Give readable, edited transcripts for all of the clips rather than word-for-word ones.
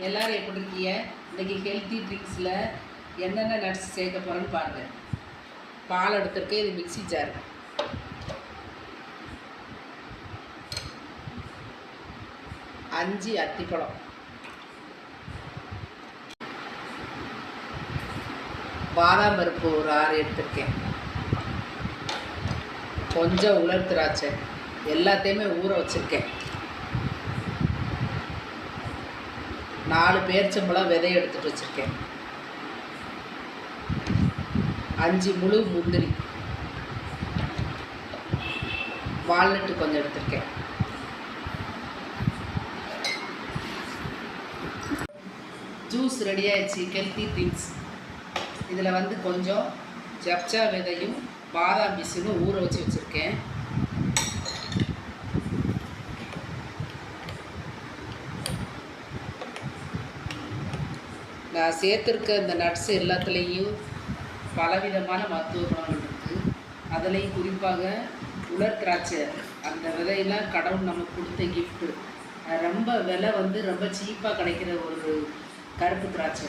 எல்லோரும் எப்படி இருக்கீங்க? இன்றைக்கி ஹெல்த்தி ட்ரிங்க்ஸில் என்னென்ன நட்ஸ் சேர்க்க போகிறேன்னு பாருங்கள். பால் எடுத்துருக்கேன். இது மிக்ஸி ஜார். அஞ்சு அத்திப்பழம், பாதாம் பருப்பு ஒரு 6 எடுத்துருக்கேன். கொஞ்சம் உலர் திராட்சை, எல்லாத்தையுமே ஊற வச்சுருக்கேன். 4 பேரிச்சம்பழம் விதை எடுத்துகிட்டு வச்சுருக்கேன். 5 முழு முந்திரி, வால்நட்டு கொஞ்சம் எடுத்துருக்கேன். ஜூஸ் ரெடி ஆயிடுச்சு. Healthy drinks. இதில் கொஞ்சம் ஜப்சா விதையும் பாதாம் பிசினும் ஊற வச்சு வச்சுருக்கேன். நான் சேர்த்துருக்க இந்த நட்ஸ் எல்லாத்துலேயும் பலவிதமான மருத்துவ குணங்கள் இருக்குது. அதுலேயும் குறிப்பாக உலர் திராட்சை, அந்த விதையெல்லாம் கடவுள் நமக்கு கொடுத்த கிஃப்ட்டு. ரொம்ப விலை ரொம்ப சீப்பாக கிடைக்கிற ஒரு கருப்பு திராட்சை.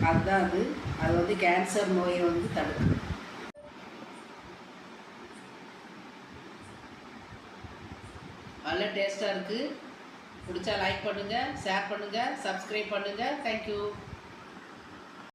அதுதான் அது கேன்சர் நோயை தடுக்குது. நல்ல டேஸ்ட்டாக இருக்குது. பிடிச்சா லைக் பண்ணுங்கள், ஷேர் பண்ணுங்கள், சப்ஸ்கிரைப் பண்ணுங்கள். தேங்க்யூ.